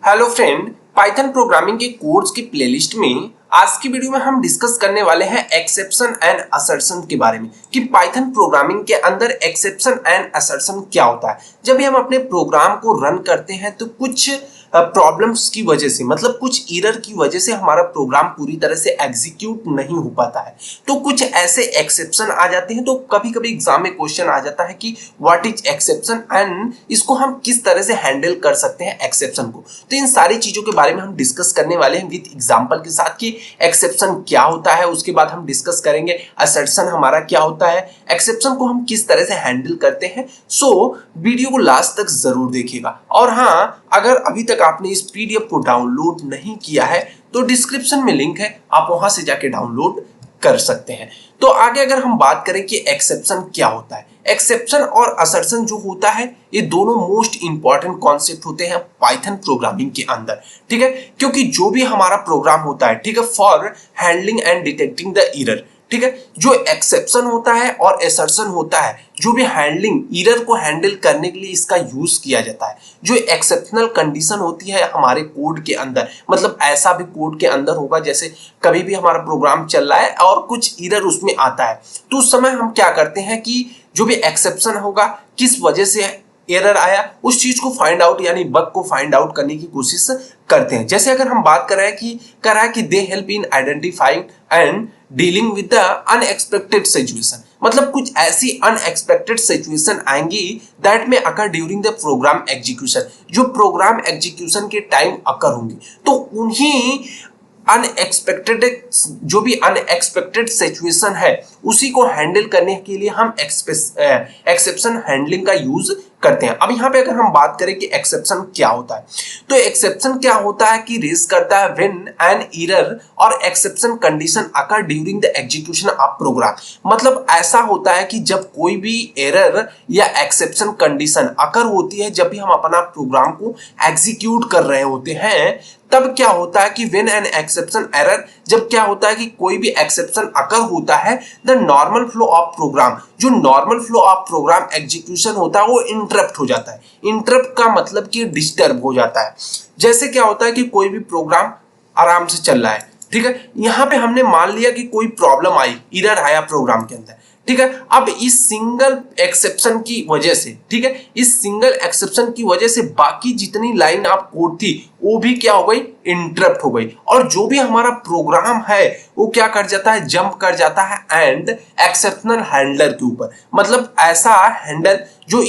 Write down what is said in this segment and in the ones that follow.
Hello friend, Python programming के course की playlist में आज की वीडियो में हम डिस्कस करने वाले हैं एक्सेप्शन एंड असर्शन के बारे में कि पाइथन प्रोग्रामिंग के अंदर एक्सेप्शन एंड असर्शन क्या होता है। जब भी हम अपने प्रोग्राम को रन करते हैं तो कुछ प्रॉब्लम्स की वजह से मतलब कुछ एरर की वजह से हमारा प्रोग्राम पूरी तरह से एग्जीक्यूट नहीं हो पाता है, तो कुछ ऐसे एक्सेप्शन आ जाते हैं। तो कभी कभी एग्जाम में क्वेश्चन आ जाता है कि व्हाट इज एक्सेप्शन एंड इसको हम किस तरह से हैंडल कर सकते हैं एक्सेप्शन को। तो इन सारी चीजों के बारे में हम डिस्कस करने वाले हैं विद एग्जांपल के साथ कि एक्सेप्शन क्या होता है। उसके बाद हम डिस्कस करेंगे असर्शन हमारा क्या होता है, एक्सेप्शन को हम किस तरह से हैंडल करते हैं। सो वीडियो को लास्ट तक जरूर देखिएगा। और हाँ, अगर अभी तक आपने इस पीडीएफ को डाउनलोड नहीं किया है तो डिस्क्रिप्शन में लिंक है, आप वहां से जाके डाउनलोड कर सकते हैं। तो आगे अगर हम बात करें कि एक्सेप्शन क्या होता है, एक्सेप्शन और असर्शन जो होता है ये दोनों मोस्ट इंपॉर्टेंट कॉन्सेप्ट होते हैं पाइथन प्रोग्रामिंग के अंदर, ठीक है। क्योंकि जो भी हमारा प्रोग्राम होता है, ठीक है, for handling and detecting the error, ठीक है, जो एक्सेप्शन होता है और असर्शन होता है, जो भी हैंडलिंग एरर को हैंडल करने के लिए इसका यूज किया जाता है। जो एक्सेप्शनल कंडीशन होती है हमारे कोड के अंदर, मतलब ऐसा भी कोड के अंदर होगा जैसे कभी भी हमारा प्रोग्राम चल रहा है और कुछ एरर उसमें आता है, तो उस समय हम क्या करते हैं कि जो भी एक्सेप्शन होगा, किस वजह से एरर आया, उस चीज को फाइंड आउट यानी बग को फाइंड आउट करने की कोशिश करते हैं। जैसे अगर हम बात कर रहे हैं कि they help in identifying and dealing with the unexpected situation, मतलब कुछ ऐसी अनएक्सपेक्टेड सिचुएशन आएंगी दैट में अकर ड्यूरिंग द प्रोग्राम एग्जीक्यूशन, जो प्रोग्राम एग्जीक्यूशन के टाइम अकर होंगी। तो उन्हीं अनएक्सपेक्टेड जो भी अनएक्सपेक्टेड सिचुएशन है उसी को हैंडल करने के लिए हम एक्सेप्शन हैंडलिंग का यूज करते हैं। अब यहाँ पे अगर हम बात करें कि एक्सेप्शन क्या होता है, तो एक्सेप्शन क्या होता है कि रेज करता है when an error or exception condition occur during the execution of program, मतलब ऐसा होता है कि जब कोई भी एरर या एक्सेप्शन कंडीशन अकर होती है, जब भी हम अपना प्रोग्राम को एग्जीक्यूट कर रहे होते हैं, तब क्या होता है कि व्हेन एन एक्सेप्शन एरर, जब क्या होता है कि कोई भी एक्सेप्शन अकर होता है, the normal flow of program, जो normal flow of program execution होता है वो इंटरप्ट हो जाता है। इंटरप्ट का मतलब कि डिस्टर्ब हो जाता है। जैसे क्या होता है कि कोई भी प्रोग्राम आराम से चल रहा है, ठीक है, यहां पे हमने मान लिया कि कोई प्रॉब्लम आई, एरर आया प्रोग्राम के अंदर, ठीक है। अब इस सिंगल एक्सेप्शन की वजह से, ठीक है, इस सिंगल एक्सेप्शन की वजह से बाकी जितनी लाइन ऑफ कोड थी वो भी क्या हो गई, इंटरप्ट हो गई, और जो भी हमारा प्रोग्राम है वो क्या कर जाता है, जंप कर जाता है एंड एक्सेप्शनल हैंडलर के ऊपर। मतलब ऐसा हैंडल जो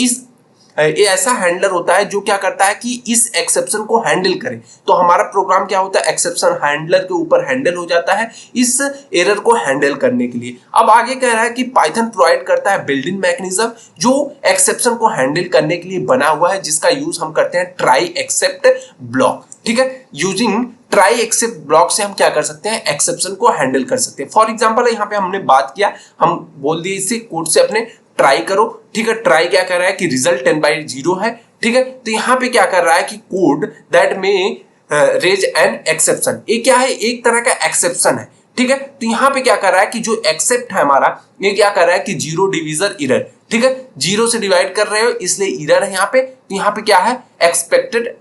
ये ऐसा हैंडलर होता है जो क्या करता है कि इस एक्सेप्शन को हैंडल करे। तो हमारा प्रोग्राम क्या होता है, एक्सेप्शन हैंडलर के ऊपर हैंडल हो जाता है इस एरर को हैंडल करने के लिए। अब आगे कह रहा है कि पाइथन प्रोवाइड करता है बिल्ट इन मैकेनिज्म जो एक्सेप्शन को हैंडल करने के लिए बना हुआ है, जिसका यूज हम करते हैं ट्राई एक्सेप्ट ब्लॉक, ठीक है। यूजिंग ट्राई एक्सेप्ट ब्लॉक से हम क्या कर सकते हैं, एक्सेप्शन को हैंडल कर सकते हैं। फॉर एग्जांपल यहाँ पे हमने बात किया, हम बोल दिए इसे कोड से अपने ट्राई करो, ठीक है। ट्राई क्या कर रहा है कि रिजल्ट 10/0 है, ठीक है। तो यहाँ पे क्या कर रहा है कि कोड दैट में रेज एन एक्सेप्शन, ये क्या है, एक तरह का एक्सेप्शन है, ठीक है। तो यहाँ पे क्या कर रहा है कि जो एक्सेप्ट है हमारा, ये क्या कर रहा है कि जीरो डिविजन एरर, ठीक है, जीरो से डिवाइड कर रहे हो इसलिए एरर है यहाँ पे। तो यहाँ पे क्या है, एक्सपेक्टेड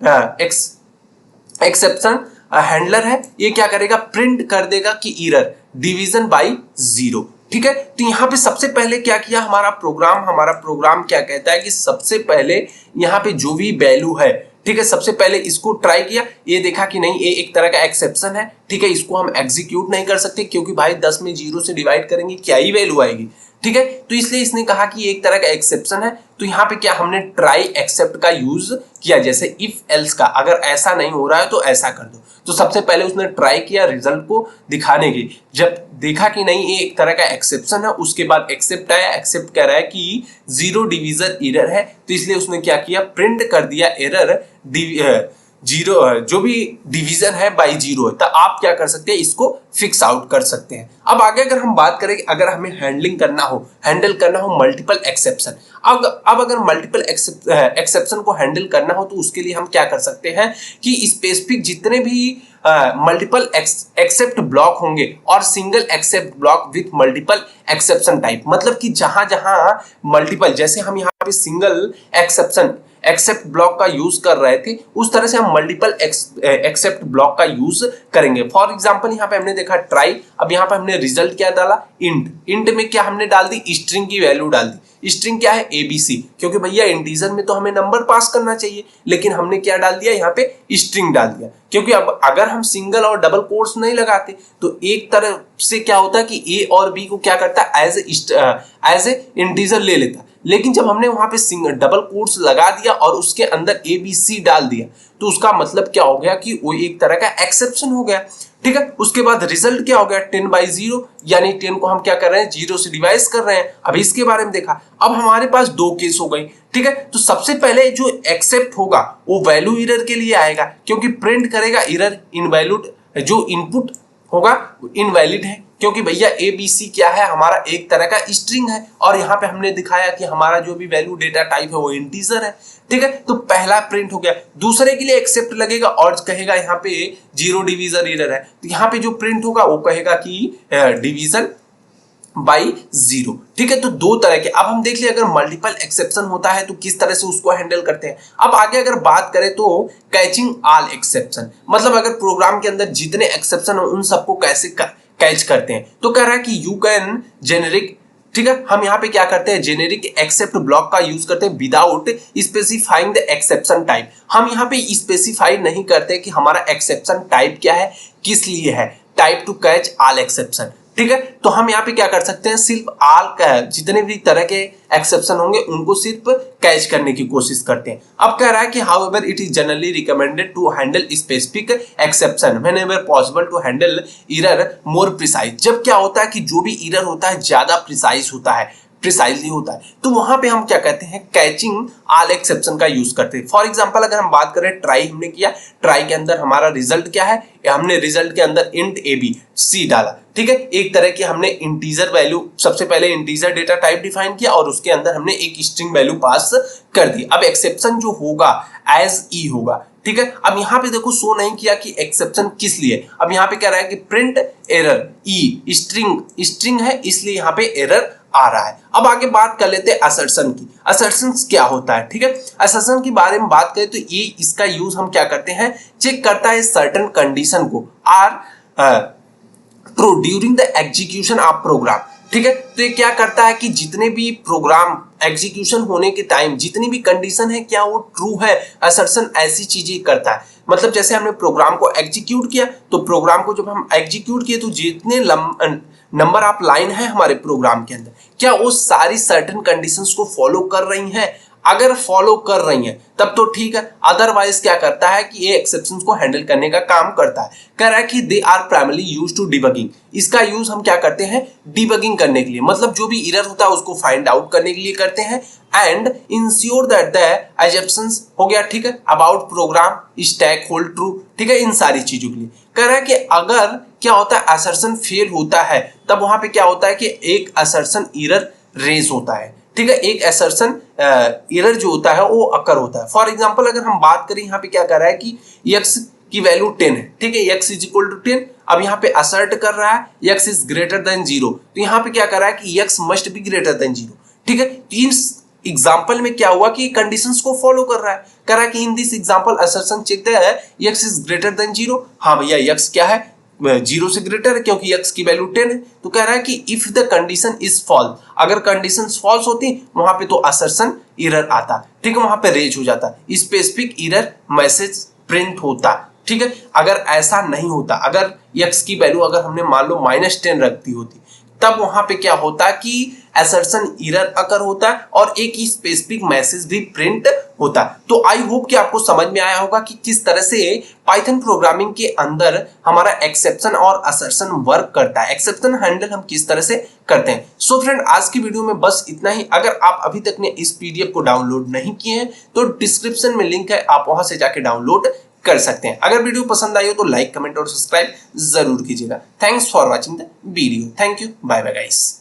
एक्सेप्शन हैंडलर है, ये क्या करेगा, प्रिंट कर देगा कि एरर डिवीजन बाय 0, ठीक है। तो यहाँ पे सबसे पहले क्या किया हमारा प्रोग्राम क्या कहता है कि सबसे पहले यहाँ पे जो भी वैल्यू है, ठीक है, सबसे पहले इसको ट्राई किया, ये देखा कि नहीं ये एक तरह का एक्सेप्शन है, ठीक है, इसको हम एग्जीक्यूट नहीं कर सकते क्योंकि भाई 10 में 0 से डिवाइड करेंगे क्या ही वैल्यू आएगी, ठीक है। तो इसलिए इसने कहा कि एक तरह का एक्सेप्शन है। तो यहाँ पे क्या हमने ट्राई एक्सेप्ट का यूज किया, जैसे इफ एल्स का, अगर ऐसा नहीं हो रहा है तो ऐसा कर दो। तो सबसे पहले उसने ट्राई किया रिजल्ट को दिखाने की, जब देखा कि नहीं ये एक तरह का एक्सेप्शन है, उसके बाद एक्सेप्ट आया, एक्सेप्ट कह रहा है कि जीरो डिवीजन एरर है, तो इसलिए उसने क्या किया, प्रिंट कर दिया एरर जीरो, जो भी डिवीजन है बाई 0 है। तो आप क्या कर सकते हैं, इसको फिक्स आउट कर सकते हैं। अब आगे अगर हम बात करें, अगर हमें हैंडल करना हो मल्टीपल एक्सेप्शन, अब अगर मल्टीपल एक्सेप्शन को हैंडल करना हो तो उसके लिए हम क्या कर सकते हैं कि स्पेसिफिक जितने भी मल्टीपल एक्सेप्ट ब्लॉक होंगे और single except block with multiple exception type, मतलब कि जहां जहां मल्टीपल, जैसे हम यहाँ पे सिंगल एक्सेप्शन एक्सेप्ट ब्लॉक का यूज कर रहे थे उस तरह से हम मल्टीपल एक्सेप्ट ब्लॉक का यूज करेंगे। फॉर एग्जांपल यहाँ पे हमने देखा ट्राई, अब यहाँ पे हमने रिजल्ट क्या डाला, इंट में क्या हमने डाल दी, स्ट्रिंग की वैल्यू डाल दी। स्ट्रिंग क्या है, एबीसी, क्योंकि भैया इंटीजर में तो हमें नंबर पास करना चाहिए, लेकिन हमने क्या डाल दिया यहाँ पे, स्ट्रिंग डाल दिया। क्योंकि अब अगर हम सिंगल और डबल कोट्स नहीं लगाते तो एक तरह से क्या होता है कि ए और बी को क्या करता है, एज ए इंटीजर ले लेता। लेकिन जब हमने वहां पे सिंगल डबल कोट्स लगा दिया और उसके अंदर ए बी सी डाल दिया तो उसका मतलब क्या हो गया कि वो एक तरह का एक्सेप्शन हो गया। ठीक है, उसके बाद रिजल्ट क्या हो गया, 10/0, यानी 10 को हम क्या कर रहे हैं, 0 से डिवाइड कर रहे हैं। अब इसके बारे में देखा, अब हमारे पास दो केस हो गई। ठीक है, तो सबसे पहले जो एक्सेप्ट होगा वो वैल्यू एरर के लिए आएगा, क्योंकि प्रिंट करेगा एरर इनवैलिड, जो इनपुट होगा इनवैलिड है, क्योंकि भैया ए बी सी क्या है, हमारा एक तरह का स्ट्रिंग है और यहाँ पे हमने दिखाया कि हमारा जो भी वैल्यू डेटा टाइप है वो इंटीजर है। ठीक है, तो पहला प्रिंट हो गया। दूसरे के लिए एक्सेप्ट लगेगा और कहेगा यहाँ पे 0 डिवीजन एरर है, तो यहाँ पे जो प्रिंट होगा वो कहेगा कि डिवीजन बाई 0। ठीक है, तो दो तरह के। अब हम देख लिया अगर मल्टीपल एक्सेप्शन होता है तो किस तरह से उसको हैंडल करते हैं। अब आगे अगर बात करें तो कैचिंग ऑल एक्सेप्शन, मतलब अगर प्रोग्राम के अंदर जितने एक्सेप्शन हो उन सबको कैसे कैच करते हैं। तो कह रहा है कि यू कैन जेनेरिक, ठीक है, हम यहाँ पे क्या करते हैं, जेनेरिक एक्सेप्ट ब्लॉक का यूज करते हैं without specifying the exception type. हम यहाँ पे स्पेसिफाई नहीं करते कि हमारा एक्सेप्शन टाइप क्या है, किस लिए है, type two catch all exception. ठीक है, तो हम यहाँ पे क्या कर सकते हैं, सिर्फ ऑल का जितने भी तरह के एक्सेप्शन होंगे उनको सिर्फ कैच करने की कोशिश करते हैं। अब कह रहा है कि however it is generally recommended to handle specific exception whenever possible to handle error more precise. जब क्या होता है कि जो भी एरर होता है ज्यादा प्रिसाइज होता है, प्रिसाइजली होता है, तो वहां पे हम क्या कहते हैं, कैचिंग ऑल एक्सेप्शन का यूज करते हैं। फॉर एग्जांपल अगर हम बात करें, ट्राई हमने किया, ट्राई के अंदर हमारा रिजल्ट क्या है, हमने रिजल्ट के अंदर इंट ए बी सी डाला। ठीक है, एक तरह की हमने इंटीजर वैल्यू, सबसे पहले इंटीजर डेटा टाइप डिफाइन किया और उसके अंदर हमने एक स्ट्रिंग वैल्यू पास कर दी। अब एक्सेप्शन जो होगा एज ई होगा। ठीक है, अब यहाँ पे देखो शो नहीं किया कि एक्सेप्शन किस लिए। अब यहाँ पे कह रहा है कि प्रिंट एरर ई, स्ट्रिंग है इसलिए यहाँ पे एरर आ रहा है। अब आगे बात कर लेते हैं असर्शन की। असर्शन क्या होता है, ठीक है, असर्शन के बारे में बात करें तो ये इसका यूज हम क्या करते हैं, चेक करता है सर्टेन कंडीशन को are true during the execution of program. ठीक है, तो ये क्या करता है कि जितने भी प्रोग्राम एग्जीक्यूशन होने के टाइम जितनी भी कंडीशन है क्या वो ट्रू है, असर्शन ऐसी चीजें करता है। मतलब जैसे हमने प्रोग्राम को एग्जीक्यूट किया, तो प्रोग्राम को जब हम एग्जीक्यूट किए तो जितने नंबर ऑफ लाइन है हमारे प्रोग्राम के अंदर, क्या वो सारी सर्टेन कंडीशंस को फॉलो कर रही हैं। अगर फॉलो कर रही हैं तब तो ठीक है, अदरवाइज क्या करता है कि ये एक्सेप्शंस को हैंडल करने का काम करता है। कह रहा है कि they are primarily used to debugging. इसका यूज हम क्या करते हैं, डिबगिंग करने के लिए, मतलब जो भी एरर होता है उसको फाइंड आउट करने के लिए करते हैं। And ensure that the assumptions हो गया, ठीक है, about program stack hold true. ठीक है, इन सारी चीजों के लिए कह रहा है कि अगर क्या होता है असर्शन फेल होता है तब वहां पे क्या होता है कि एक असर्शन एरर रेज होता है। ठीक है, एक असर्शन एरर जो होता है वो अकर होता है। फॉर एग्जांपल अगर हम बात करें, यहाँ पे क्या कर रहा है कि x की वैल्यू 10 है। ठीक है, x इज इक्वल टू 10। अब यहाँ पे असर्ट कर रहा है x इज ग्रेटर देन 0, तो यहाँ पे क्या कर रहा है कि x must be greater than 0। ठीक है, तो इन एग्जाम्पल में क्या हुआ कि कंडीशंस को फॉलो कर रहा है। कह रहा है कि in this example assertion check the x is greater than 0। हाँ भैया, x क्या है, 0 से ग्रेटर है, क्योंकि x की वैल्यू 10 है। तो कह रहा है कि if the condition is false, अगर कंडीशन फॉल्स होती वहां पे तो असर्शन एरर आता। ठीक है, वहां पे रेज हो जाता, स्पेसिफिक एरर मैसेज प्रिंट होता। ठीक है, अगर ऐसा नहीं होता, अगर x की वैल्यू अगर हमने मान लो -10 रख दी होती, तब वहां पे क्या होता कि असर्शन एरर अकर होता है और एक ही स्पेसिफिक मैसेज भी प्रिंट होता है। तो आई होप कि आपको समझ में आया होगा कि किस तरह से पाइथन प्रोग्रामिंग के अंदर हमारा एक्सेप्शन और असर्शन वर्क करता है, एक्सेप्शन हैंडल हम किस तरह से करते हैं। सो फ्रेंड, आज की वीडियो में बस इतना ही। अगर आप अभी तक ने इस पीडीएफ को डाउनलोड नहीं किए हैं तो डिस्क्रिप्शन में लिंक है, आप वहां से जाके डाउनलोड कर सकते हैं। अगर वीडियो पसंद आई हो तो लाइक, कमेंट और सब्सक्राइब जरूर कीजिएगा। Thanks for watching the video. Thank you, bye bye guys.